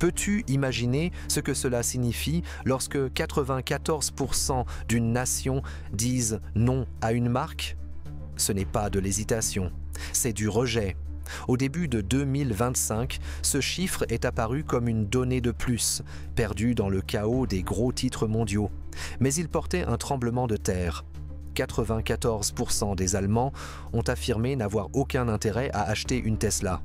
Peux-tu imaginer ce que cela signifie lorsque 94% d'une nation disent non à une marque? Ce n'est pas de l'hésitation, c'est du rejet. Au début de 2025, ce chiffre est apparu comme une donnée de plus, perdue dans le chaos des gros titres mondiaux. Mais il portait un tremblement de terre. 94% des Allemands ont affirmé n'avoir aucun intérêt à acheter une Tesla.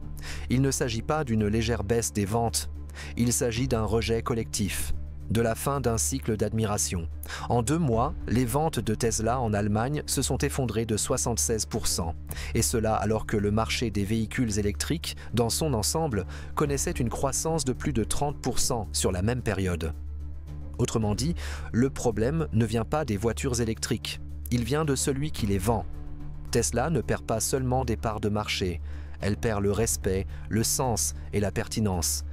Il ne s'agit pas d'une légère baisse des ventes, il s'agit d'un rejet collectif, de la fin d'un cycle d'admiration. En 2 mois, les ventes de Tesla en Allemagne se sont effondrées de 76%, et cela alors que le marché des véhicules électriques, dans son ensemble, connaissait une croissance de plus de 30% sur la même période. Autrement dit, le problème ne vient pas des voitures électriques, il vient de celui qui les vend. Tesla ne perd pas seulement des parts de marché, elle perd le respect, le sens et la pertinence.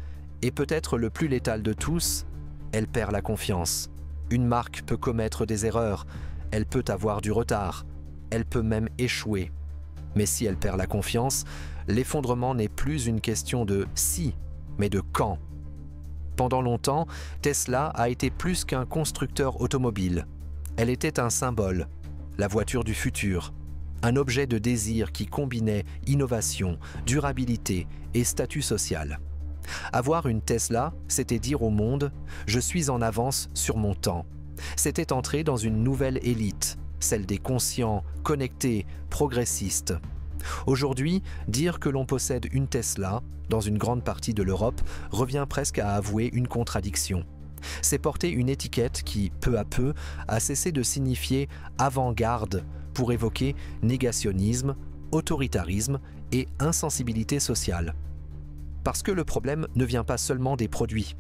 Et peut-être le plus létal de tous, elle perd la confiance. Une marque peut commettre des erreurs, elle peut avoir du retard, elle peut même échouer. Mais si elle perd la confiance, l'effondrement n'est plus une question de si, mais de quand. Pendant longtemps, Tesla a été plus qu'un constructeur automobile. Elle était un symbole, la voiture du futur, un objet de désir qui combinait innovation, durabilité et statut social. Avoir une Tesla, c'était dire au monde « je suis en avance sur mon temps ». C'était entrer dans une nouvelle élite, celle des conscients, connectés, progressistes. Aujourd'hui, dire que l'on possède une Tesla, dans une grande partie de l'Europe, revient presque à avouer une contradiction. C'est porter une étiquette qui, peu à peu, a cessé de signifier « avant-garde » pour évoquer négationnisme, autoritarisme et insensibilité sociale. Parce que le problème ne vient pas seulement des produits,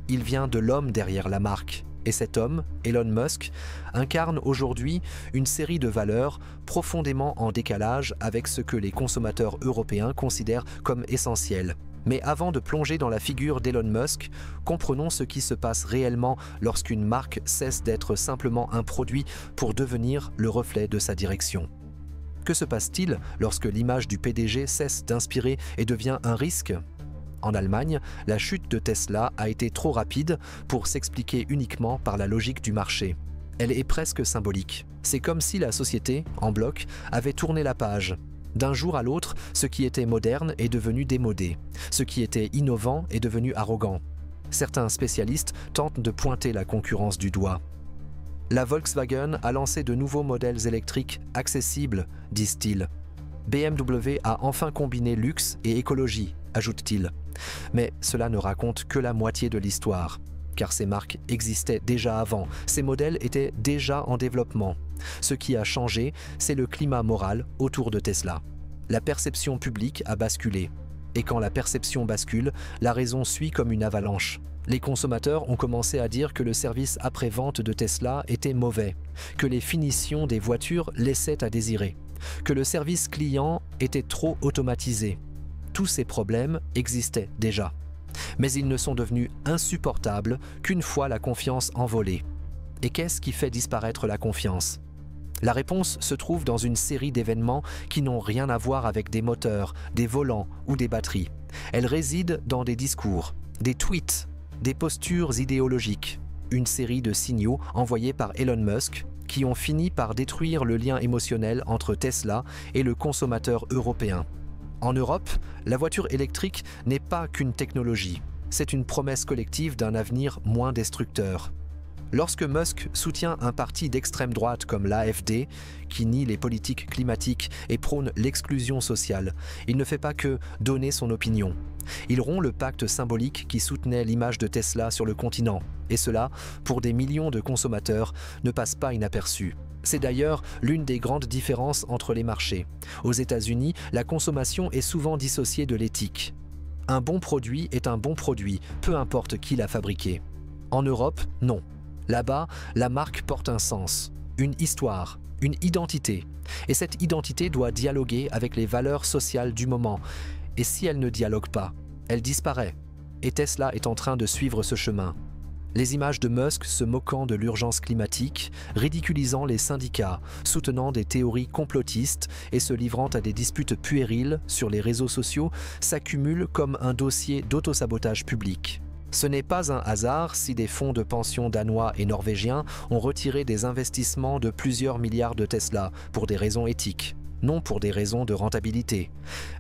il vient de l'homme derrière la marque. Et cet homme, Elon Musk, incarne aujourd'hui une série de valeurs profondément en décalage avec ce que les consommateurs européens considèrent comme essentiel. Mais avant de plonger dans la figure d'Elon Musk, comprenons ce qui se passe réellement lorsqu'une marque cesse d'être simplement un produit pour devenir le reflet de sa direction. Que se passe-t-il lorsque l'image du PDG cesse d'inspirer et devient un risque ? En Allemagne, la chute de Tesla a été trop rapide pour s'expliquer uniquement par la logique du marché. Elle est presque symbolique. C'est comme si la société, en bloc, avait tourné la page. D'un jour à l'autre, ce qui était moderne est devenu démodé. Ce qui était innovant est devenu arrogant. Certains spécialistes tentent de pointer la concurrence du doigt. La Volkswagen a lancé de nouveaux modèles électriques accessibles, disent-ils. BMW a enfin combiné luxe et écologie, ajoute-t-il. Mais cela ne raconte que la moitié de l'histoire, car ces marques existaient déjà avant, ces modèles étaient déjà en développement. Ce qui a changé, c'est le climat moral autour de Tesla. La perception publique a basculé. Et quand la perception bascule, la raison suit comme une avalanche. Les consommateurs ont commencé à dire que le service après-vente de Tesla était mauvais, que les finitions des voitures laissaient à désirer, que le service client était trop automatisé. Tous ces problèmes existaient déjà. Mais ils ne sont devenus insupportables qu'une fois la confiance envolée. Et qu'est-ce qui fait disparaître la confiance ? La réponse se trouve dans une série d'événements qui n'ont rien à voir avec des moteurs, des volants ou des batteries. Elle réside dans des discours, des tweets, des postures idéologiques, une série de signaux envoyés par Elon Musk qui ont fini par détruire le lien émotionnel entre Tesla et le consommateur européen. En Europe, la voiture électrique n'est pas qu'une technologie, c'est une promesse collective d'un avenir moins destructeur. Lorsque Musk soutient un parti d'extrême droite comme l'AfD, qui nie les politiques climatiques et prône l'exclusion sociale, il ne fait pas que donner son opinion. Il rompt le pacte symbolique qui soutenait l'image de Tesla sur le continent, et cela, pour des millions de consommateurs, ne passe pas inaperçu. C'est d'ailleurs l'une des grandes différences entre les marchés. Aux États-Unis, la consommation est souvent dissociée de l'éthique. Un bon produit est un bon produit, peu importe qui l'a fabriqué. En Europe, non. Là-bas, la marque porte un sens, une histoire, une identité. Et cette identité doit dialoguer avec les valeurs sociales du moment. Et si elle ne dialogue pas, elle disparaît. Et Tesla est en train de suivre ce chemin. Les images de Musk se moquant de l'urgence climatique, ridiculisant les syndicats, soutenant des théories complotistes et se livrant à des disputes puériles sur les réseaux sociaux s'accumulent comme un dossier d'autosabotage public. Ce n'est pas un hasard si des fonds de pension danois et norvégiens ont retiré des investissements de plusieurs milliards de Tesla pour des raisons éthiques, non pour des raisons de rentabilité,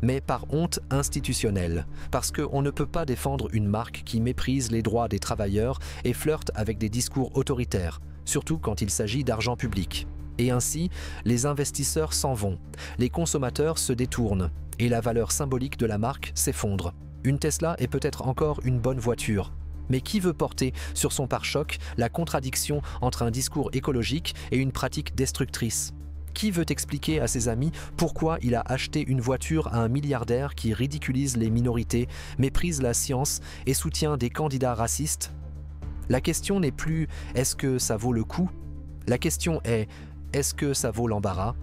mais par honte institutionnelle, parce qu'on ne peut pas défendre une marque qui méprise les droits des travailleurs et flirte avec des discours autoritaires, surtout quand il s'agit d'argent public. Et ainsi, les investisseurs s'en vont, les consommateurs se détournent, et la valeur symbolique de la marque s'effondre. Une Tesla est peut-être encore une bonne voiture, mais qui veut porter sur son pare-choc la contradiction entre un discours écologique et une pratique destructrice? Qui veut expliquer à ses amis pourquoi il a acheté une voiture à un milliardaire qui ridiculise les minorités, méprise la science et soutient des candidats racistes? La question n'est plus « est-ce que ça vaut le coup ?» La question est « est-ce que ça vaut l'embarras ?»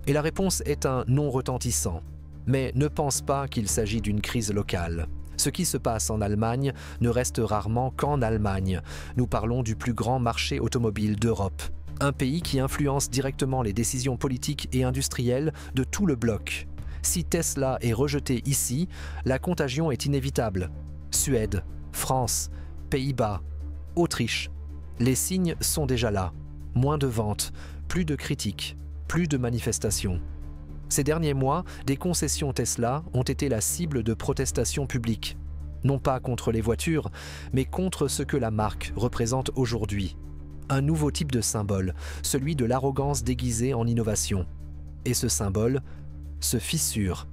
Et la réponse est un non retentissant. Mais ne pense pas qu'il s'agit d'une crise locale. Ce qui se passe en Allemagne ne reste rarement qu'en Allemagne. Nous parlons du plus grand marché automobile d'Europe. Un pays qui influence directement les décisions politiques et industrielles de tout le bloc. Si Tesla est rejeté ici, la contagion est inévitable. Suède, France, Pays-Bas, Autriche. Les signes sont déjà là. Moins de ventes, plus de critiques, plus de manifestations. Ces derniers mois, des concessions Tesla ont été la cible de protestations publiques. Non pas contre les voitures, mais contre ce que la marque représente aujourd'hui. Un nouveau type de symbole, celui de l'arrogance déguisée en innovation. Et ce symbole se fissure.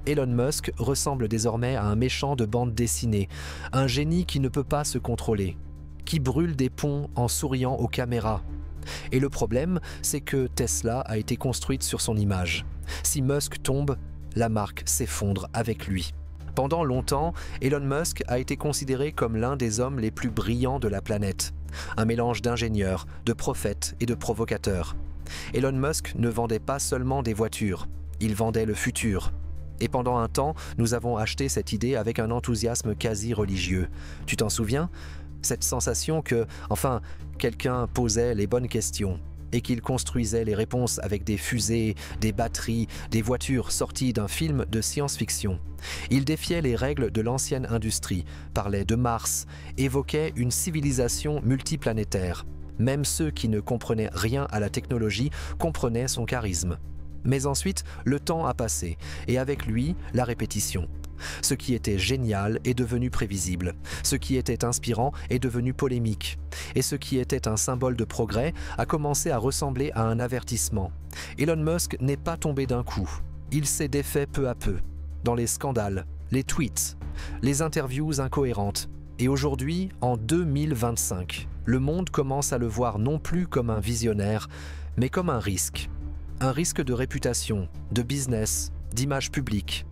Elon Musk ressemble désormais à un méchant de bande dessinée, un génie qui ne peut pas se contrôler, qui brûle des ponts en souriant aux caméras. Et le problème, c'est que Tesla a été construite sur son image. Si Musk tombe, la marque s'effondre avec lui. Pendant longtemps, Elon Musk a été considéré comme l'un des hommes les plus brillants de la planète. Un mélange d'ingénieur, de prophète et de provocateur. Elon Musk ne vendait pas seulement des voitures, il vendait le futur. Et pendant un temps, nous avons acheté cette idée avec un enthousiasme quasi religieux. Tu t'en souviens ? Cette sensation que, enfin, quelqu'un posait les bonnes questions et qu'il construisait les réponses avec des fusées, des batteries, des voitures sorties d'un film de science-fiction. Il défiait les règles de l'ancienne industrie, parlait de Mars, évoquait une civilisation multiplanétaire. Même ceux qui ne comprenaient rien à la technologie comprenaient son charisme. Mais ensuite, le temps a passé, et avec lui, la répétition. Ce qui était génial est devenu prévisible. Ce qui était inspirant est devenu polémique. Et ce qui était un symbole de progrès a commencé à ressembler à un avertissement. Elon Musk n'est pas tombé d'un coup. Il s'est défait peu à peu. Dans les scandales, les tweets, les interviews incohérentes. Et aujourd'hui, en 2025, le monde commence à le voir non plus comme un visionnaire, mais comme un risque. Un risque de réputation, de business, d'image publique.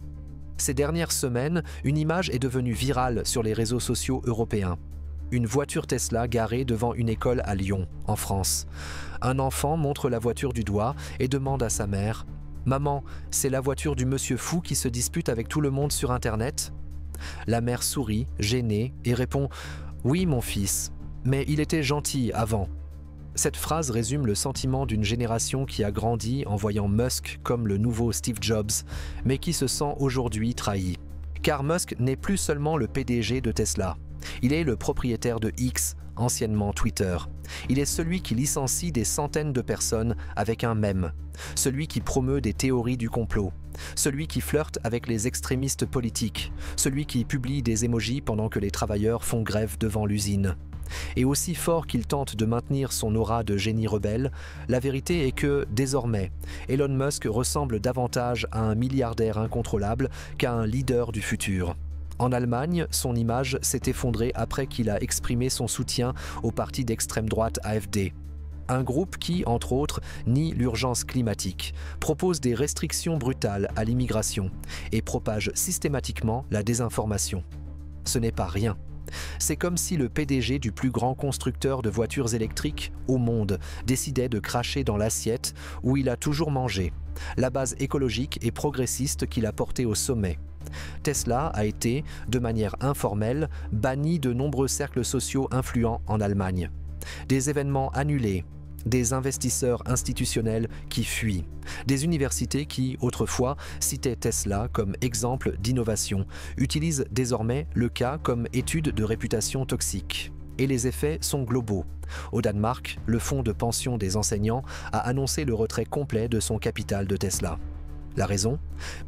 Ces dernières semaines, une image est devenue virale sur les réseaux sociaux européens. Une voiture Tesla garée devant une école à Lyon, en France. Un enfant montre la voiture du doigt et demande à sa mère « Maman, c'est la voiture du monsieur fou qui se dispute avec tout le monde sur Internet ?» La mère sourit, gênée, et répond « Oui, mon fils, mais il était gentil avant. » Cette phrase résume le sentiment d'une génération qui a grandi en voyant Musk comme le nouveau Steve Jobs, mais qui se sent aujourd'hui trahi. Car Musk n'est plus seulement le PDG de Tesla. Il est le propriétaire de X, anciennement Twitter. Il est celui qui licencie des centaines de personnes avec un mème. Celui qui promeut des théories du complot. Celui qui flirte avec les extrémistes politiques. Celui qui publie des émojis pendant que les travailleurs font grève devant l'usine. Et aussi fort qu'il tente de maintenir son aura de génie rebelle, la vérité est que, désormais, Elon Musk ressemble davantage à un milliardaire incontrôlable qu'à un leader du futur. En Allemagne, son image s'est effondrée après qu'il a exprimé son soutien au parti d'extrême droite AfD. Un groupe qui, entre autres, nie l'urgence climatique, propose des restrictions brutales à l'immigration et propage systématiquement la désinformation. Ce n'est pas rien. C'est comme si le PDG du plus grand constructeur de voitures électriques au monde décidait de cracher dans l'assiette où il a toujours mangé, la base écologique et progressiste qu'il a portée au sommet. Tesla a été, de manière informelle, banni de nombreux cercles sociaux influents en Allemagne. Des événements annulés, des investisseurs institutionnels qui fuient, des universités qui, autrefois, citaient Tesla comme exemple d'innovation, utilisent désormais le cas comme étude de réputation toxique. Et les effets sont globaux. Au Danemark, le fonds de pension des enseignants a annoncé le retrait complet de son capital de Tesla. La raison ?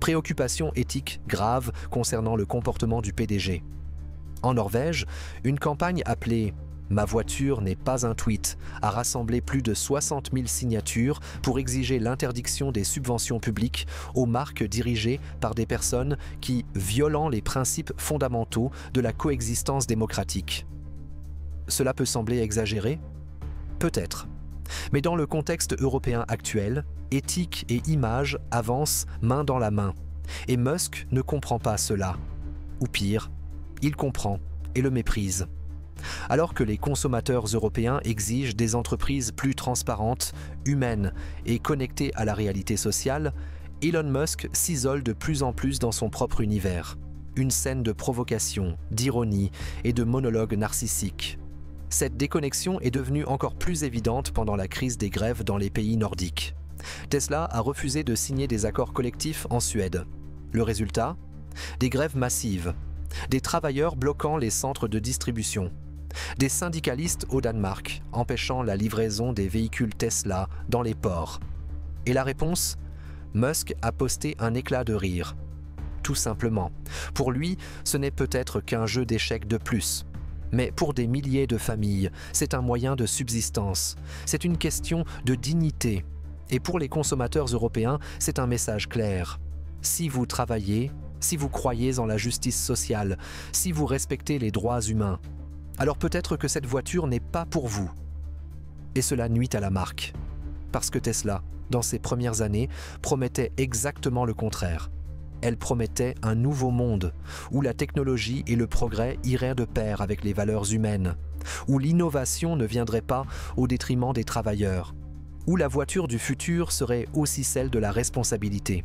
Préoccupation éthique grave concernant le comportement du PDG. En Norvège, une campagne appelée « Ma voiture n'est pas un tweet » a rassemblé plus de 60 000 signatures pour exiger l'interdiction des subventions publiques aux marques dirigées par des personnes qui violent les principes fondamentaux de la coexistence démocratique. Cela peut sembler exagéré ? Peut-être. Mais dans le contexte européen actuel, éthique et image avancent main dans la main. Et Musk ne comprend pas cela. Ou pire, il comprend et le méprise. Alors que les consommateurs européens exigent des entreprises plus transparentes, humaines et connectées à la réalité sociale, Elon Musk s'isole de plus en plus dans son propre univers. Une scène de provocation, d'ironie et de monologue narcissique. Cette déconnexion est devenue encore plus évidente pendant la crise des grèves dans les pays nordiques. Tesla a refusé de signer des accords collectifs en Suède. Le résultat ? Des grèves massives, des travailleurs bloquant les centres de distribution, des syndicalistes au Danemark empêchant la livraison des véhicules Tesla dans les ports. Et la réponse ? Musk a posté un éclat de rire. Tout simplement. Pour lui, ce n'est peut-être qu'un jeu d'échecs de plus. Mais pour des milliers de familles, c'est un moyen de subsistance. C'est une question de dignité. Et pour les consommateurs européens, c'est un message clair. Si vous travaillez, si vous croyez en la justice sociale, si vous respectez les droits humains, alors peut-être que cette voiture n'est pas pour vous. Et cela nuit à la marque. Parce que Tesla, dans ses premières années, promettait exactement le contraire. Elle promettait un nouveau monde, où la technologie et le progrès iraient de pair avec les valeurs humaines, où l'innovation ne viendrait pas au détriment des travailleurs, où la voiture du futur serait aussi celle de la responsabilité.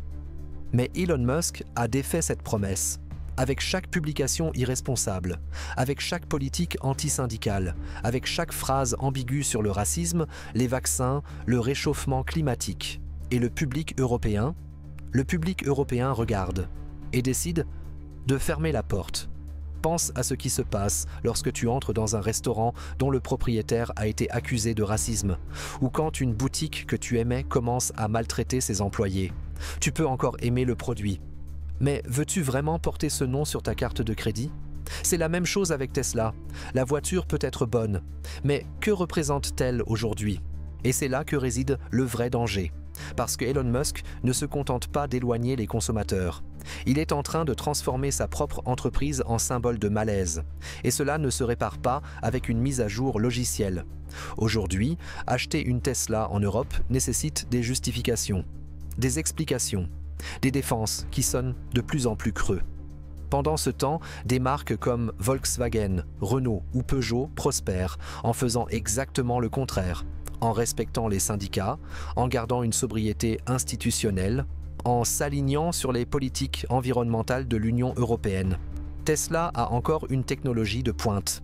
Mais Elon Musk a défait cette promesse, avec chaque publication irresponsable, avec chaque politique antisyndicale, avec chaque phrase ambiguë sur le racisme, les vaccins, le réchauffement climatique. Et le public européen regarde et décide de fermer la porte. Pense à ce qui se passe lorsque tu entres dans un restaurant dont le propriétaire a été accusé de racisme, ou quand une boutique que tu aimais commence à maltraiter ses employés. Tu peux encore aimer le produit. Mais veux-tu vraiment porter ce nom sur ta carte de crédit ? C'est la même chose avec Tesla. La voiture peut être bonne, mais que représente-t-elle aujourd'hui ? Et c'est là que réside le vrai danger. Parce que Elon Musk ne se contente pas d'éloigner les consommateurs. Il est en train de transformer sa propre entreprise en symbole de malaise. Et cela ne se répare pas avec une mise à jour logicielle. Aujourd'hui, acheter une Tesla en Europe nécessite des justifications, des explications, des défenses qui sonnent de plus en plus creux. Pendant ce temps, des marques comme Volkswagen, Renault ou Peugeot prospèrent en faisant exactement le contraire, en respectant les syndicats, en gardant une sobriété institutionnelle, en s'alignant sur les politiques environnementales de l'Union européenne. Tesla a encore une technologie de pointe.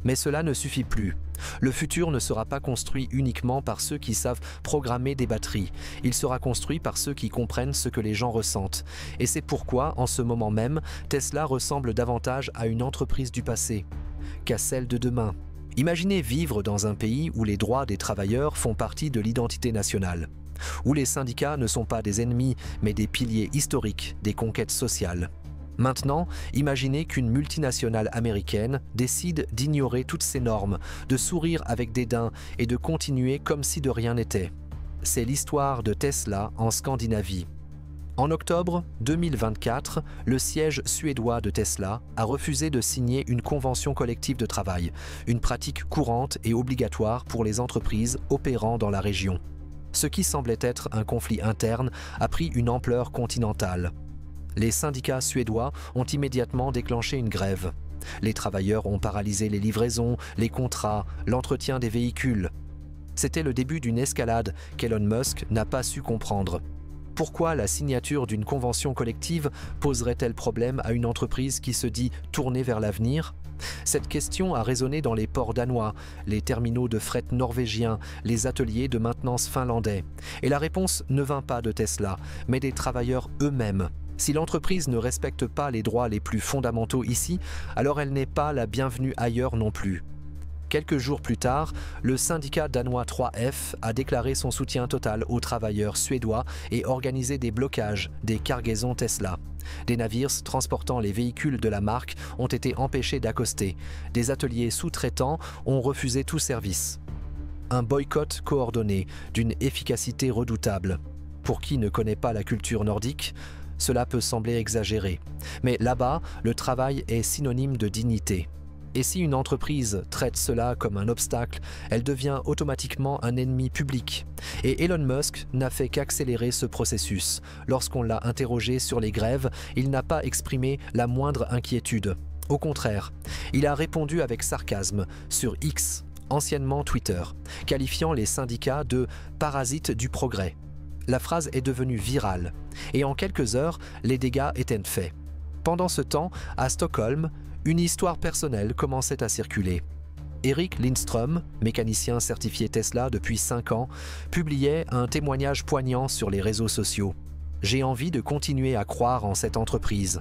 Mais cela ne suffit plus. Le futur ne sera pas construit uniquement par ceux qui savent programmer des batteries. Il sera construit par ceux qui comprennent ce que les gens ressentent. Et c'est pourquoi, en ce moment même, Tesla ressemble davantage à une entreprise du passé qu'à celle de demain. Imaginez vivre dans un pays où les droits des travailleurs font partie de l'identité nationale, où les syndicats ne sont pas des ennemis, mais des piliers historiques des conquêtes sociales. Maintenant, imaginez qu'une multinationale américaine décide d'ignorer toutes ces normes, de sourire avec dédain et de continuer comme si de rien n'était. C'est l'histoire de Tesla en Scandinavie. En octobre 2024, le siège suédois de Tesla a refusé de signer une convention collective de travail, une pratique courante et obligatoire pour les entreprises opérant dans la région. Ce qui semblait être un conflit interne a pris une ampleur continentale. Les syndicats suédois ont immédiatement déclenché une grève. Les travailleurs ont paralysé les livraisons, les contrats, l'entretien des véhicules. C'était le début d'une escalade qu'Elon Musk n'a pas su comprendre. Pourquoi la signature d'une convention collective poserait-elle problème à une entreprise qui se dit tournée vers l'avenir ? Cette question a résonné dans les ports danois, les terminaux de fret norvégiens, les ateliers de maintenance finlandais. Et la réponse ne vint pas de Tesla, mais des travailleurs eux-mêmes. Si l'entreprise ne respecte pas les droits les plus fondamentaux ici, alors elle n'est pas la bienvenue ailleurs non plus. Quelques jours plus tard, le syndicat danois 3F a déclaré son soutien total aux travailleurs suédois et organisé des blocages des cargaisons Tesla. Des navires transportant les véhicules de la marque ont été empêchés d'accoster. Des ateliers sous-traitants ont refusé tout service. Un boycott coordonné d'une efficacité redoutable. Pour qui ne connaît pas la culture nordique, cela peut sembler exagéré. Mais là-bas, le travail est synonyme de dignité. Et si une entreprise traite cela comme un obstacle, elle devient automatiquement un ennemi public. Et Elon Musk n'a fait qu'accélérer ce processus. Lorsqu'on l'a interrogé sur les grèves, il n'a pas exprimé la moindre inquiétude. Au contraire, il a répondu avec sarcasme sur X, anciennement Twitter, qualifiant les syndicats de « parasites du progrès ». La phrase est devenue virale, et en quelques heures, les dégâts étaient faits. Pendant ce temps, à Stockholm, une histoire personnelle commençait à circuler. Erik Lindström, mécanicien certifié Tesla depuis 5 ans, publiait un témoignage poignant sur les réseaux sociaux. « J'ai envie de continuer à croire en cette entreprise.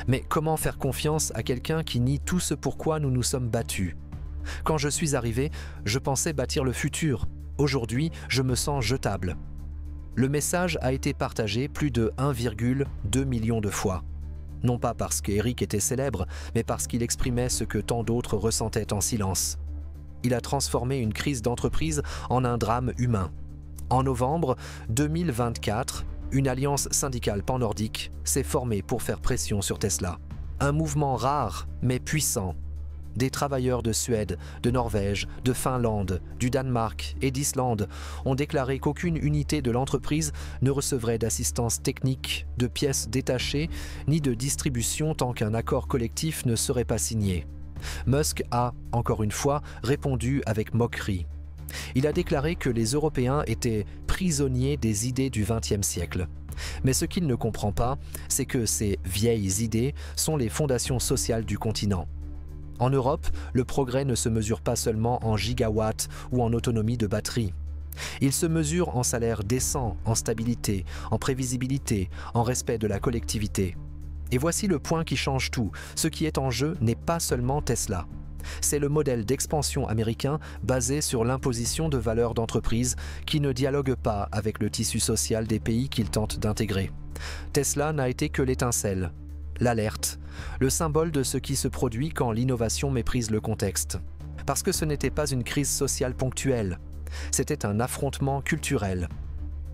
Mais comment faire confiance à quelqu'un qui nie tout ce pourquoi nous nous sommes battus ? Quand je suis arrivé, je pensais bâtir le futur. Aujourd'hui, je me sens jetable. » Le message a été partagé plus de 1,2 million de fois. Non pas parce qu'Eric était célèbre, mais parce qu'il exprimait ce que tant d'autres ressentaient en silence. Il a transformé une crise d'entreprise en un drame humain. En novembre 2024, une alliance syndicale pan-nordique s'est formée pour faire pression sur Tesla. Un mouvement rare mais puissant. Des travailleurs de Suède, de Norvège, de Finlande, du Danemark et d'Islande ont déclaré qu'aucune unité de l'entreprise ne recevrait d'assistance technique, de pièces détachées, ni de distribution tant qu'un accord collectif ne serait pas signé. Musk a, encore une fois, répondu avec moquerie. Il a déclaré que les Européens étaient prisonniers des idées du XXe siècle. Mais ce qu'il ne comprend pas, c'est que ces vieilles idées sont les fondations sociales du continent. En Europe, le progrès ne se mesure pas seulement en gigawatts ou en autonomie de batterie. Il se mesure en salaire décent, en stabilité, en prévisibilité, en respect de la collectivité. Et voici le point qui change tout. Ce qui est en jeu n'est pas seulement Tesla. C'est le modèle d'expansion américain basé sur l'imposition de valeurs d'entreprise qui ne dialogue pas avec le tissu social des pays qu'il tente d'intégrer. Tesla n'a été que l'étincelle, l'alerte, le symbole de ce qui se produit quand l'innovation méprise le contexte. Parce que ce n'était pas une crise sociale ponctuelle, c'était un affrontement culturel.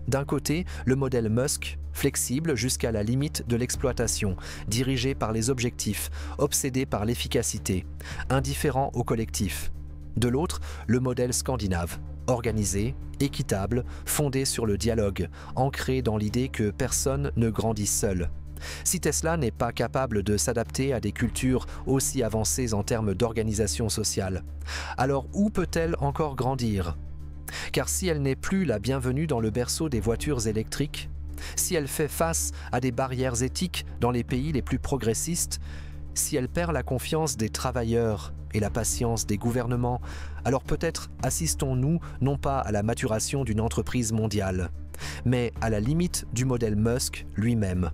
D'un côté, le modèle Musk, flexible jusqu'à la limite de l'exploitation, dirigé par les objectifs, obsédé par l'efficacité, indifférent au collectif. De l'autre, le modèle scandinave, organisé, équitable, fondé sur le dialogue, ancré dans l'idée que personne ne grandit seul. Si Tesla n'est pas capable de s'adapter à des cultures aussi avancées en termes d'organisation sociale, alors où peut-elle encore grandir ? Car si elle n'est plus la bienvenue dans le berceau des voitures électriques, si elle fait face à des barrières éthiques dans les pays les plus progressistes, si elle perd la confiance des travailleurs et la patience des gouvernements, alors peut-être assistons-nous non pas à la maturation d'une entreprise mondiale, mais à la limite du modèle Musk lui-même.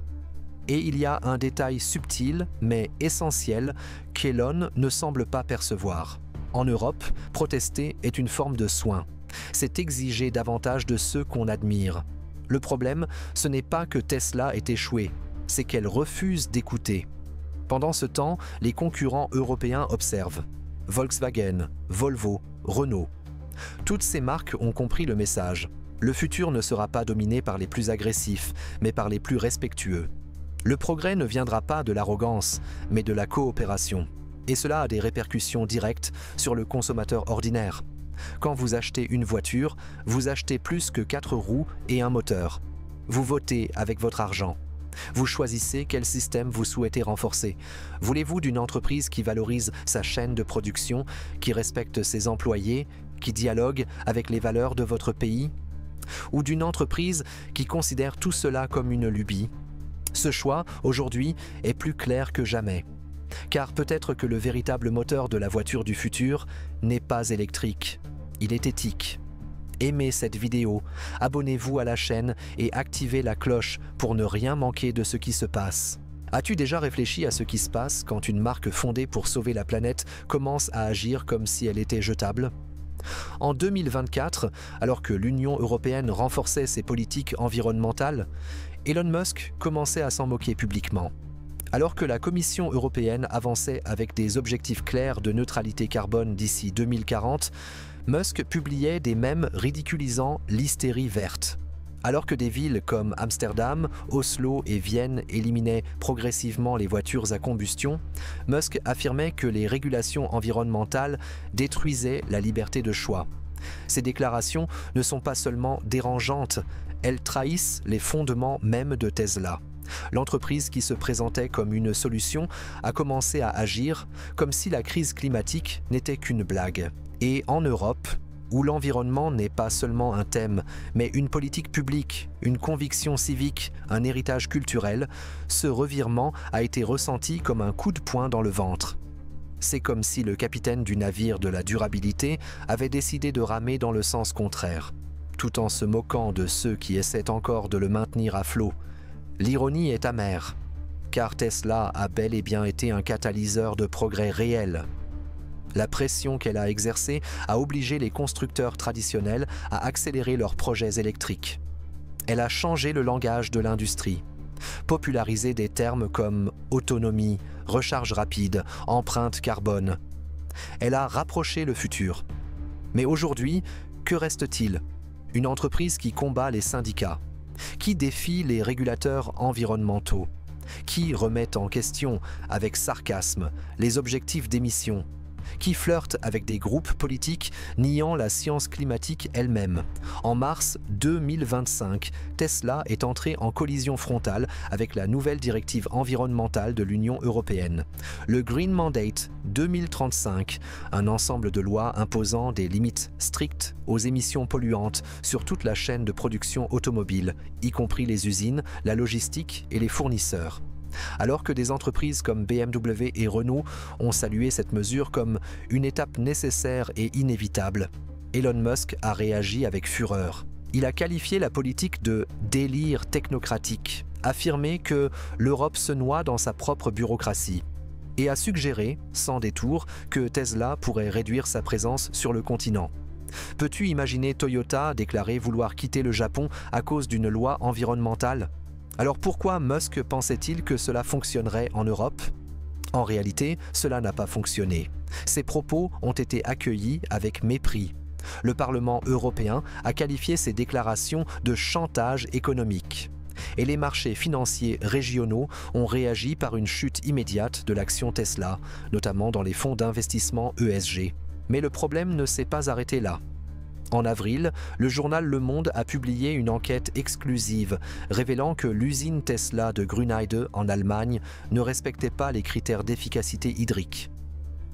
Et il y a un détail subtil mais essentiel qu'Elon ne semble pas percevoir. En Europe, protester est une forme de soin. C'est exiger davantage de ceux qu'on admire. Le problème, ce n'est pas que Tesla ait échoué, c'est qu'elle refuse d'écouter. Pendant ce temps, les concurrents européens observent. Volkswagen, Volvo, Renault. Toutes ces marques ont compris le message. Le futur ne sera pas dominé par les plus agressifs, mais par les plus respectueux. Le progrès ne viendra pas de l'arrogance, mais de la coopération. Et cela a des répercussions directes sur le consommateur ordinaire. Quand vous achetez une voiture, vous achetez plus que 4 roues et un moteur. Vous votez avec votre argent. Vous choisissez quel système vous souhaitez renforcer. Voulez-vous d'une entreprise qui valorise sa chaîne de production, qui respecte ses employés, qui dialogue avec les valeurs de votre pays ? Ou d'une entreprise qui considère tout cela comme une lubie ? Ce choix, aujourd'hui, est plus clair que jamais. Car peut-être que le véritable moteur de la voiture du futur n'est pas électrique, il est éthique. Aimez cette vidéo, abonnez-vous à la chaîne et activez la cloche pour ne rien manquer de ce qui se passe. As-tu déjà réfléchi à ce qui se passe quand une marque fondée pour sauver la planète commence à agir comme si elle était jetable ? En 2024, alors que l'Union européenne renforçait ses politiques environnementales, Elon Musk commençait à s'en moquer publiquement. Alors que la Commission européenne avançait avec des objectifs clairs de neutralité carbone d'ici 2040, Musk publiait des mèmes ridiculisant l'hystérie verte. Alors que des villes comme Amsterdam, Oslo et Vienne éliminaient progressivement les voitures à combustion, Musk affirmait que les régulations environnementales détruisaient la liberté de choix. Ces déclarations ne sont pas seulement dérangeantes, elles trahissent les fondements même de Tesla. L'entreprise qui se présentait comme une solution a commencé à agir comme si la crise climatique n'était qu'une blague. Et en Europe, où l'environnement n'est pas seulement un thème, mais une politique publique, une conviction civique, un héritage culturel, ce revirement a été ressenti comme un coup de poing dans le ventre. C'est comme si le capitaine du navire de la durabilité avait décidé de ramer dans le sens contraire, tout en se moquant de ceux qui essaient encore de le maintenir à flot. L'ironie est amère, car Tesla a bel et bien été un catalyseur de progrès réel. La pression qu'elle a exercée a obligé les constructeurs traditionnels à accélérer leurs projets électriques. Elle a changé le langage de l'industrie, popularisé des termes comme autonomie, recharge rapide, empreinte carbone. Elle a rapproché le futur. Mais aujourd'hui, que reste-t-il? Une entreprise qui combat les syndicats, qui défie les régulateurs environnementaux, qui remet en question avec sarcasme les objectifs d'émission, qui flirte avec des groupes politiques niant la science climatique elle-même. En mars 2025, Tesla est entré en collision frontale avec la nouvelle directive environnementale de l'Union européenne, le Green Mandate 2035, un ensemble de lois imposant des limites strictes aux émissions polluantes sur toute la chaîne de production automobile, y compris les usines, la logistique et les fournisseurs. Alors que des entreprises comme BMW et Renault ont salué cette mesure comme une étape nécessaire et inévitable, Elon Musk a réagi avec fureur. Il a qualifié la politique de « délire technocratique », affirmé que l'Europe se noie dans sa propre bureaucratie, et a suggéré, sans détour, que Tesla pourrait réduire sa présence sur le continent. Peux-tu imaginer Toyota déclarer vouloir quitter le Japon à cause d'une loi environnementale ? Alors pourquoi Musk pensait-il que cela fonctionnerait en Europe? En réalité, cela n'a pas fonctionné. Ses propos ont été accueillis avec mépris. Le Parlement européen a qualifié ces déclarations de chantage économique. Et les marchés financiers régionaux ont réagi par une chute immédiate de l'action Tesla, notamment dans les fonds d'investissement ESG. Mais le problème ne s'est pas arrêté là. En avril, le journal Le Monde a publié une enquête exclusive révélant que l'usine Tesla de Grünheide en Allemagne ne respectait pas les critères d'efficacité hydrique.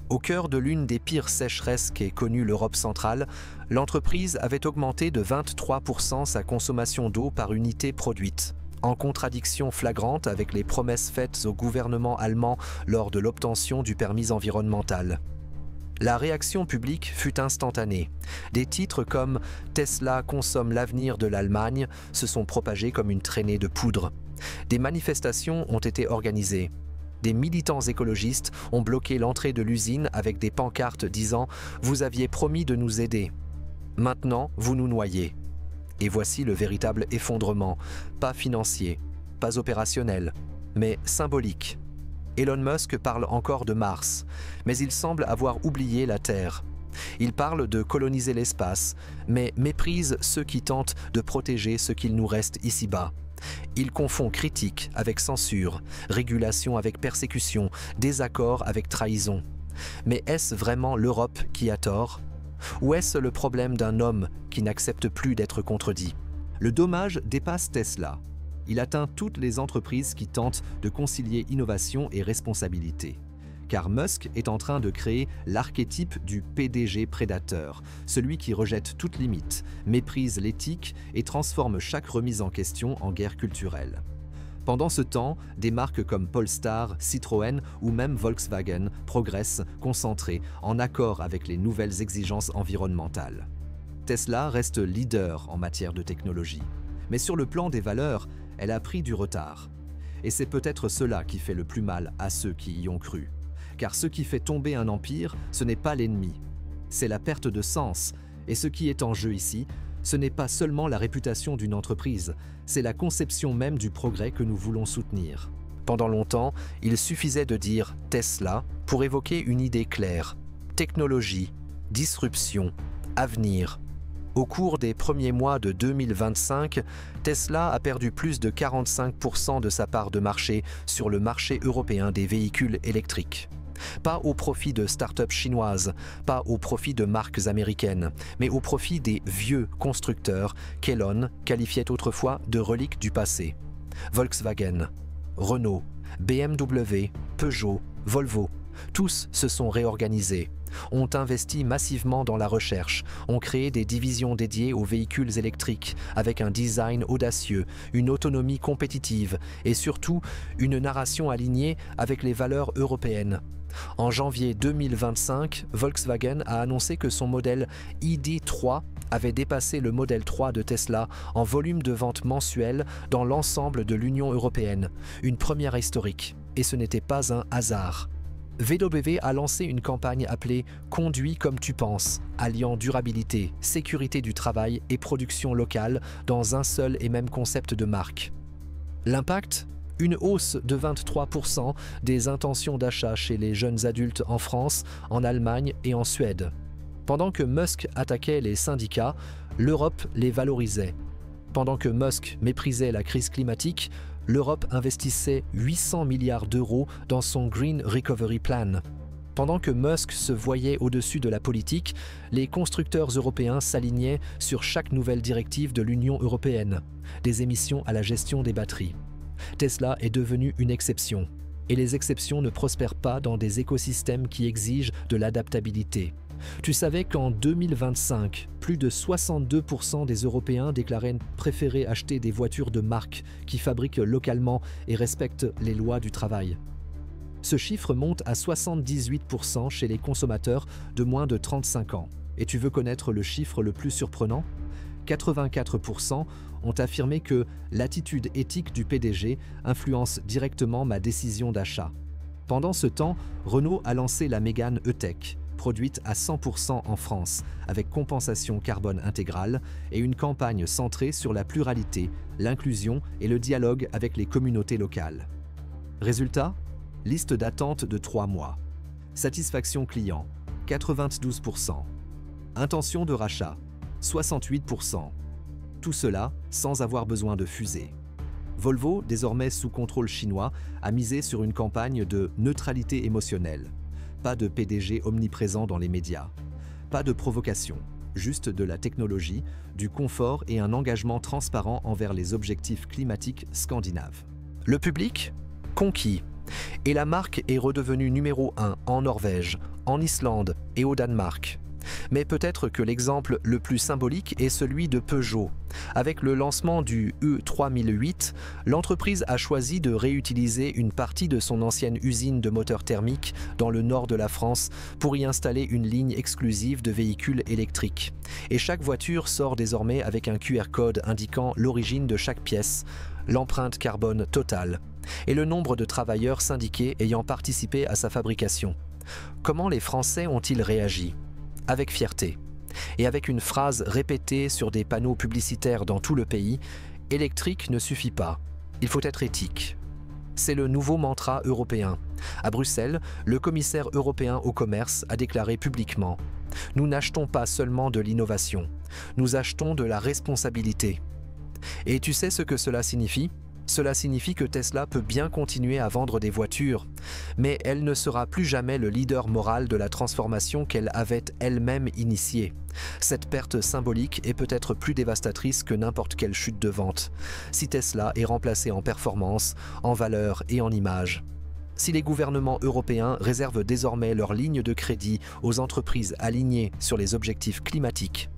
Au cœur de l'une des pires sécheresses qu'ait connue l'Europe centrale, l'entreprise avait augmenté de 23% sa consommation d'eau par unité produite, en contradiction flagrante avec les promesses faites au gouvernement allemand lors de l'obtention du permis environnemental. La réaction publique fut instantanée. Des titres comme « Tesla consomme l'avenir de l'Allemagne » se sont propagés comme une traînée de poudre. Des manifestations ont été organisées. Des militants écologistes ont bloqué l'entrée de l'usine avec des pancartes disant « Vous aviez promis de nous aider. Maintenant, vous nous noyez. » Et voici le véritable effondrement, pas financier, pas opérationnel, mais symbolique. Elon Musk parle encore de Mars, mais il semble avoir oublié la Terre. Il parle de coloniser l'espace, mais méprise ceux qui tentent de protéger ce qu'il nous reste ici-bas. Il confond critique avec censure, régulation avec persécution, désaccord avec trahison. Mais est-ce vraiment l'Europe qui a tort? Ou est-ce le problème d'un homme qui n'accepte plus d'être contredit? Le dommage dépasse Tesla. Il atteint toutes les entreprises qui tentent de concilier innovation et responsabilité. Car Musk est en train de créer l'archétype du PDG prédateur, celui qui rejette toute limite, méprise l'éthique et transforme chaque remise en question en guerre culturelle. Pendant ce temps, des marques comme Polestar, Citroën ou même Volkswagen progressent, concentrées, en accord avec les nouvelles exigences environnementales. Tesla reste leader en matière de technologie. Mais sur le plan des valeurs, elle a pris du retard. Et c'est peut-être cela qui fait le plus mal à ceux qui y ont cru. Car ce qui fait tomber un empire, ce n'est pas l'ennemi. C'est la perte de sens. Et ce qui est en jeu ici, ce n'est pas seulement la réputation d'une entreprise, c'est la conception même du progrès que nous voulons soutenir. Pendant longtemps, il suffisait de dire Tesla pour évoquer une idée claire. Technologie, disruption, avenir. Au cours des premiers mois de 2025, Tesla a perdu plus de 45% de sa part de marché sur le marché européen des véhicules électriques. Pas au profit de start-up chinoises, pas au profit de marques américaines, mais au profit des vieux constructeurs qu'Elon qualifiait autrefois de reliques du passé. Volkswagen, Renault, BMW, Peugeot, Volvo, tous se sont réorganisés, ont investi massivement dans la recherche, ont créé des divisions dédiées aux véhicules électriques avec un design audacieux, une autonomie compétitive et surtout une narration alignée avec les valeurs européennes. En janvier 2025, Volkswagen a annoncé que son modèle ID.3 avait dépassé le modèle 3 de Tesla en volume de vente mensuel dans l'ensemble de l'Union européenne, une première historique. Et ce n'était pas un hasard. VW a lancé une campagne appelée « Conduis comme tu penses », alliant durabilité, sécurité du travail et production locale dans un seul et même concept de marque. L'impact ? Une hausse de 23% des intentions d'achat chez les jeunes adultes en France, en Allemagne et en Suède. Pendant que Musk attaquait les syndicats, l'Europe les valorisait. Pendant que Musk méprisait la crise climatique, l'Europe investissait 800 milliards d'euros dans son Green Recovery Plan. Pendant que Musk se voyait au-dessus de la politique, les constructeurs européens s'alignaient sur chaque nouvelle directive de l'Union européenne, des émissions à la gestion des batteries. Tesla est devenue une exception. Et les exceptions ne prospèrent pas dans des écosystèmes qui exigent de l'adaptabilité. Tu savais qu'en 2025, plus de 62% des Européens déclaraient préférer acheter des voitures de marque qui fabriquent localement et respectent les lois du travail. Ce chiffre monte à 78% chez les consommateurs de moins de 35 ans. Et tu veux connaître le chiffre le plus surprenant ? 84% ont affirmé que l'attitude éthique du PDG influence directement ma décision d'achat. Pendant ce temps, Renault a lancé la Mégane E-Tech, produite à 100% en France, avec compensation carbone intégrale et une campagne centrée sur la pluralité, l'inclusion et le dialogue avec les communautés locales. Résultat ? Liste d'attente de 3 mois. Satisfaction client, 92%. Intention de rachat, 68%. Tout cela sans avoir besoin de fusée. Volvo, désormais sous contrôle chinois, a misé sur une campagne de neutralité émotionnelle. Pas de PDG omniprésent dans les médias. Pas de provocation, juste de la technologie, du confort et un engagement transparent envers les objectifs climatiques scandinaves. Le public ? Conquis. Et la marque est redevenue numéro 1 en Norvège, en Islande et au Danemark. Mais peut-être que l'exemple le plus symbolique est celui de Peugeot. Avec le lancement du E3008, l'entreprise a choisi de réutiliser une partie de son ancienne usine de moteurs thermiques dans le nord de la France pour y installer une ligne exclusive de véhicules électriques. Et chaque voiture sort désormais avec un QR code indiquant l'origine de chaque pièce, l'empreinte carbone totale, et le nombre de travailleurs syndiqués ayant participé à sa fabrication. Comment les Français ont-ils réagi ? Avec fierté. Et avec une phrase répétée sur des panneaux publicitaires dans tout le pays, « Électrique ne suffit pas, il faut être éthique ». C'est le nouveau mantra européen. À Bruxelles, le commissaire européen au commerce a déclaré publiquement « Nous n'achetons pas seulement de l'innovation, nous achetons de la responsabilité ». Et tu sais ce que cela signifie ? Cela signifie que Tesla peut bien continuer à vendre des voitures, mais elle ne sera plus jamais le leader moral de la transformation qu'elle avait elle-même initiée. Cette perte symbolique est peut-être plus dévastatrice que n'importe quelle chute de vente, si Tesla est remplacée en performance, en valeur et en image. Si les gouvernements européens réservent désormais leur ligne de crédit aux entreprises alignées sur les objectifs climatiques,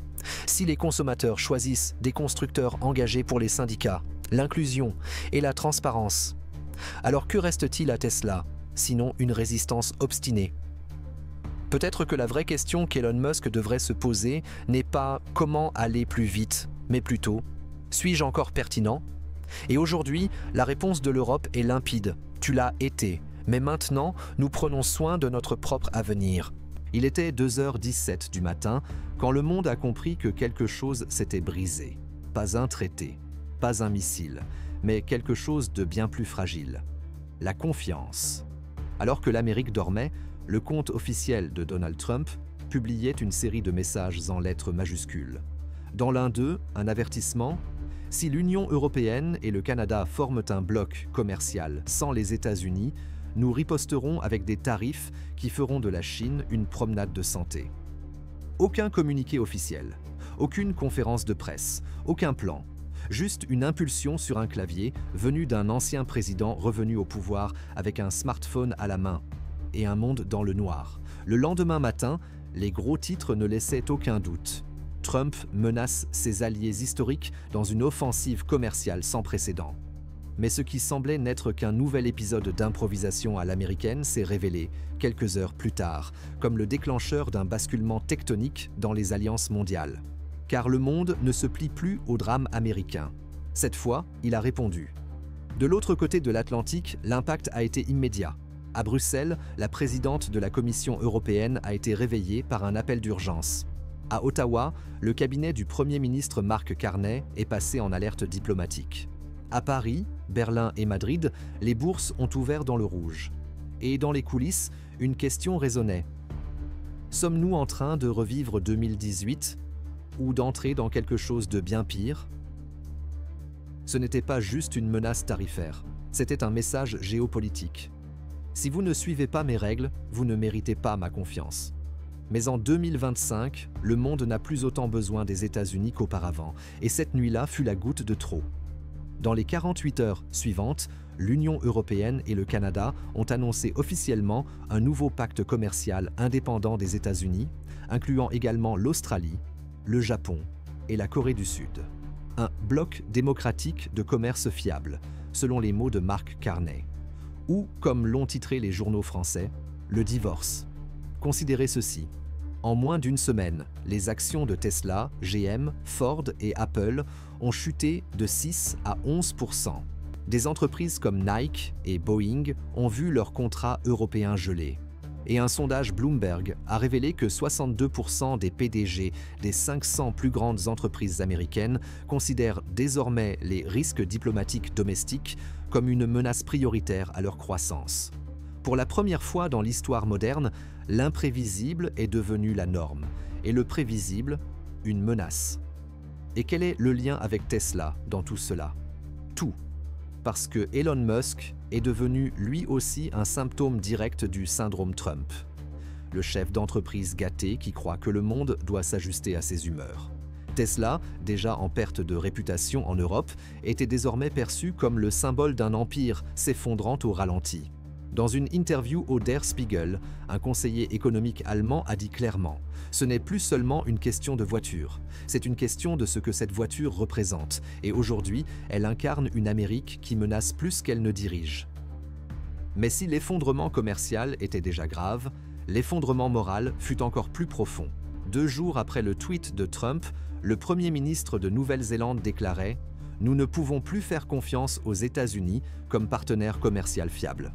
si les consommateurs choisissent des constructeurs engagés pour les syndicats, l'inclusion et la transparence. Alors que reste-t-il à Tesla, sinon une résistance obstinée? Peut-être que la vraie question qu'Elon Musk devrait se poser n'est pas « comment aller plus vite ?», mais plutôt « suis-je encore pertinent ?» Et aujourd'hui, la réponse de l'Europe est limpide. Tu l'as été, mais maintenant, nous prenons soin de notre propre avenir. Il était 2h17 du matin quand le monde a compris que quelque chose s'était brisé. Pas un traité, pas un missile, mais quelque chose de bien plus fragile. La confiance. Alors que l'Amérique dormait, le compte officiel de Donald Trump publiait une série de messages en lettres majuscules. Dans l'un d'eux, un avertissement: si l'Union européenne et le Canada forment un bloc commercial sans les États-Unis, nous riposterons avec des tarifs qui feront de la Chine une promenade de santé. Aucun communiqué officiel, aucune conférence de presse, aucun plan, juste une impulsion sur un clavier venue d'un ancien président revenu au pouvoir avec un smartphone à la main et un monde dans le noir. Le lendemain matin, les gros titres ne laissaient aucun doute. Trump menace ses alliés historiques dans une offensive commerciale sans précédent. Mais ce qui semblait n'être qu'un nouvel épisode d'improvisation à l'américaine s'est révélé, quelques heures plus tard, comme le déclencheur d'un basculement tectonique dans les alliances mondiales. Car le monde ne se plie plus au drame américain. Cette fois, il a répondu. De l'autre côté de l'Atlantique, l'impact a été immédiat. À Bruxelles, la présidente de la Commission européenne a été réveillée par un appel d'urgence. À Ottawa, le cabinet du Premier ministre Mark Carney est passé en alerte diplomatique. À Paris, Berlin et Madrid, les bourses ont ouvert dans le rouge. Et dans les coulisses, une question résonnait. Sommes-nous en train de revivre 2018 ou d'entrer dans quelque chose de bien pire? Ce n'était pas juste une menace tarifaire, c'était un message géopolitique. Si vous ne suivez pas mes règles, vous ne méritez pas ma confiance. Mais en 2025, le monde n'a plus autant besoin des États-Unis qu'auparavant, et cette nuit-là fut la goutte de trop. Dans les 48 heures suivantes, l'Union européenne et le Canada ont annoncé officiellement un nouveau pacte commercial indépendant des États-Unis, incluant également l'Australie, le Japon et la Corée du Sud. Un bloc démocratique de commerce fiable, selon les mots de Mark Carney. Ou, comme l'ont titré les journaux français, le divorce. Considérez ceci. En moins d'une semaine, les actions de Tesla, GM, Ford et Apple ont chuté de 6 à 11%. Des entreprises comme Nike et Boeing ont vu leurs contrats européens gelés. Et un sondage Bloomberg a révélé que 62% des PDG des 500 plus grandes entreprises américaines considèrent désormais les risques diplomatiques domestiques comme une menace prioritaire à leur croissance. Pour la première fois dans l'histoire moderne, l'imprévisible est devenu la norme, et le prévisible, une menace. Et quel est le lien avec Tesla dans tout cela? Tout. Parce que Elon Musk est devenu lui aussi un symptôme direct du syndrome Trump. Le chef d'entreprise gâté qui croit que le monde doit s'ajuster à ses humeurs. Tesla, déjà en perte de réputation en Europe, était désormais perçu comme le symbole d'un empire s'effondrant au ralenti. Dans une interview au Der Spiegel, un conseiller économique allemand a dit clairement « Ce n'est plus seulement une question de voiture, c'est une question de ce que cette voiture représente, et aujourd'hui, elle incarne une Amérique qui menace plus qu'elle ne dirige. » Mais si l'effondrement commercial était déjà grave, l'effondrement moral fut encore plus profond. 2 jours après le tweet de Trump, le Premier ministre de Nouvelle-Zélande déclarait « Nous ne pouvons plus faire confiance aux États-Unis comme partenaire commercial fiable. »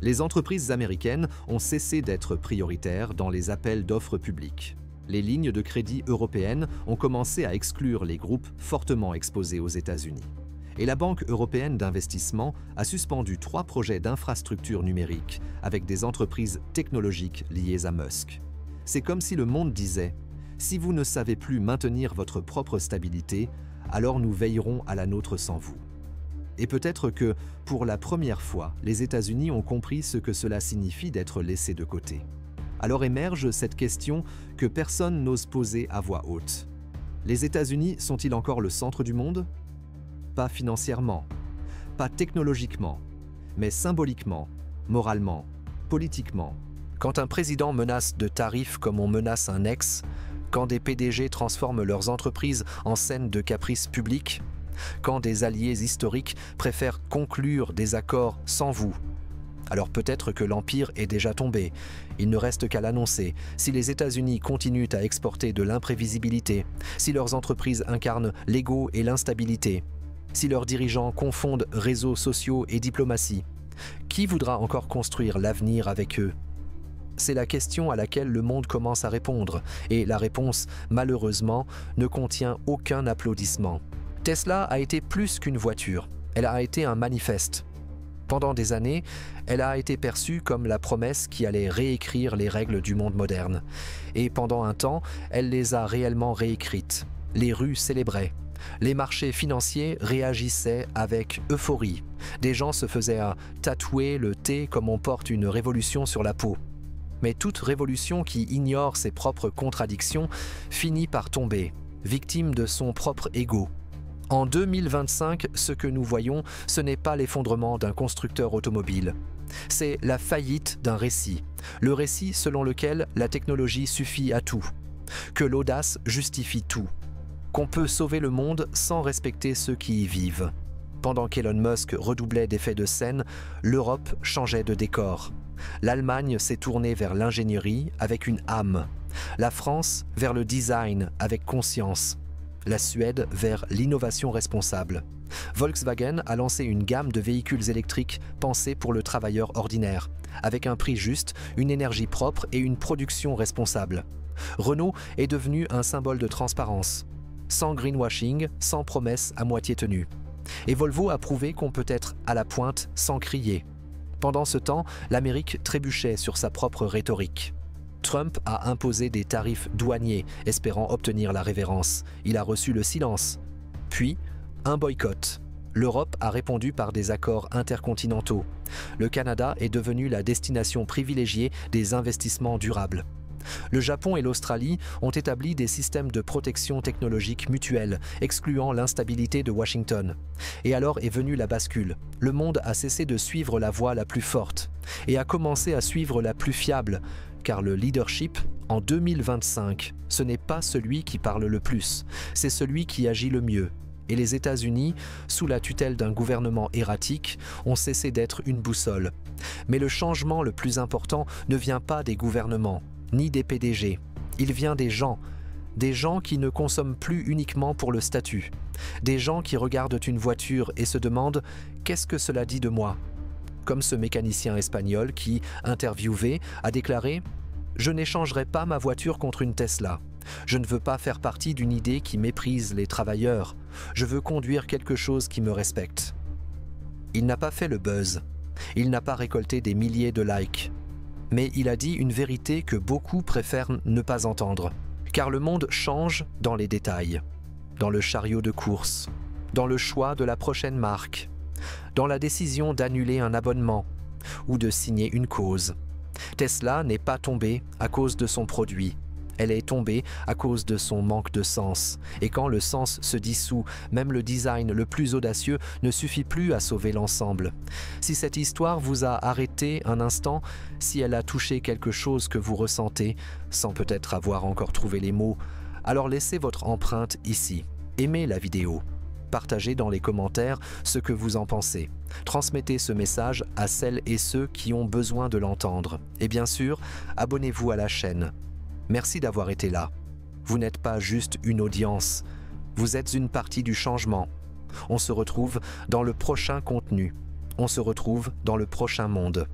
Les entreprises américaines ont cessé d'être prioritaires dans les appels d'offres publiques. Les lignes de crédit européennes ont commencé à exclure les groupes fortement exposés aux États-Unis. Et la Banque européenne d'investissement a suspendu 3 projets d'infrastructures numériques avec des entreprises technologiques liées à Musk. C'est comme si le monde disait « Si vous ne savez plus maintenir votre propre stabilité, alors nous veillerons à la nôtre sans vous. » Et peut-être que, pour la première fois, les États-Unis ont compris ce que cela signifie d'être laissés de côté. Alors émerge cette question que personne n'ose poser à voix haute. Les États-Unis sont-ils encore le centre du monde? Pas financièrement, pas technologiquement, mais symboliquement, moralement, politiquement. Quand un président menace de tarifs comme on menace un ex, quand des PDG transforment leurs entreprises en scène de caprices publics, quand des alliés historiques préfèrent conclure des accords sans vous. Alors peut-être que l'Empire est déjà tombé. Il ne reste qu'à l'annoncer. Si les États-Unis continuent à exporter de l'imprévisibilité, si leurs entreprises incarnent l'ego et l'instabilité, si leurs dirigeants confondent réseaux sociaux et diplomatie, qui voudra encore construire l'avenir avec eux? C'est la question à laquelle le monde commence à répondre, et la réponse, malheureusement, ne contient aucun applaudissement. Tesla a été plus qu'une voiture, elle a été un manifeste. Pendant des années, elle a été perçue comme la promesse qui allait réécrire les règles du monde moderne. Et pendant un temps, elle les a réellement réécrites. Les rues célébraient. Les marchés financiers réagissaient avec euphorie. Des gens se faisaient tatouer le T comme on porte une révolution sur la peau. Mais toute révolution qui ignore ses propres contradictions finit par tomber, victime de son propre ego. En 2025, ce que nous voyons, ce n'est pas l'effondrement d'un constructeur automobile. C'est la faillite d'un récit. Le récit selon lequel la technologie suffit à tout. Que l'audace justifie tout. Qu'on peut sauver le monde sans respecter ceux qui y vivent. Pendant qu'Elon Musk redoublait d'effets de scène, l'Europe changeait de décor. L'Allemagne s'est tournée vers l'ingénierie avec une âme. La France vers le design avec conscience. La Suède vers l'innovation responsable. Volkswagen a lancé une gamme de véhicules électriques pensés pour le travailleur ordinaire, avec un prix juste, une énergie propre et une production responsable. Renault est devenu un symbole de transparence, sans greenwashing, sans promesses à moitié tenues. Et Volvo a prouvé qu'on peut être à la pointe sans crier. Pendant ce temps, l'Amérique trébuchait sur sa propre rhétorique. Trump a imposé des tarifs douaniers, espérant obtenir la révérence. Il a reçu le silence. Puis, un boycott. L'Europe a répondu par des accords intercontinentaux. Le Canada est devenu la destination privilégiée des investissements durables. Le Japon et l'Australie ont établi des systèmes de protection technologique mutuels, excluant l'instabilité de Washington. Et alors est venue la bascule. Le monde a cessé de suivre la voie la plus forte et a commencé à suivre la plus fiable, car le leadership, en 2025, ce n'est pas celui qui parle le plus, c'est celui qui agit le mieux. Et les États-Unis, sous la tutelle d'un gouvernement erratique, ont cessé d'être une boussole. Mais le changement le plus important ne vient pas des gouvernements, ni des PDG. Il vient des gens qui ne consomment plus uniquement pour le statut. Des gens qui regardent une voiture et se demandent « Qu'est-ce que cela dit de moi ?» Comme ce mécanicien espagnol qui, interviewé, a déclaré « Je n'échangerai pas ma voiture contre une Tesla. Je ne veux pas faire partie d'une idée qui méprise les travailleurs. Je veux conduire quelque chose qui me respecte. » Il n'a pas fait le buzz. Il n'a pas récolté des milliers de likes. Mais il a dit une vérité que beaucoup préfèrent ne pas entendre. Car le monde change dans les détails. Dans le chariot de course. Dans le choix de la prochaine marque. Dans la décision d'annuler un abonnement ou de signer une cause. Tesla n'est pas tombée à cause de son produit. Elle est tombée à cause de son manque de sens. Et quand le sens se dissout, même le design le plus audacieux ne suffit plus à sauver l'ensemble. Si cette histoire vous a arrêté un instant, si elle a touché quelque chose que vous ressentez, sans peut-être avoir encore trouvé les mots, alors laissez votre empreinte ici. Aimez la vidéo. Partagez dans les commentaires ce que vous en pensez. Transmettez ce message à celles et ceux qui ont besoin de l'entendre. Et bien sûr, abonnez-vous à la chaîne. Merci d'avoir été là. Vous n'êtes pas juste une audience. Vous êtes une partie du changement. On se retrouve dans le prochain contenu. On se retrouve dans le prochain monde.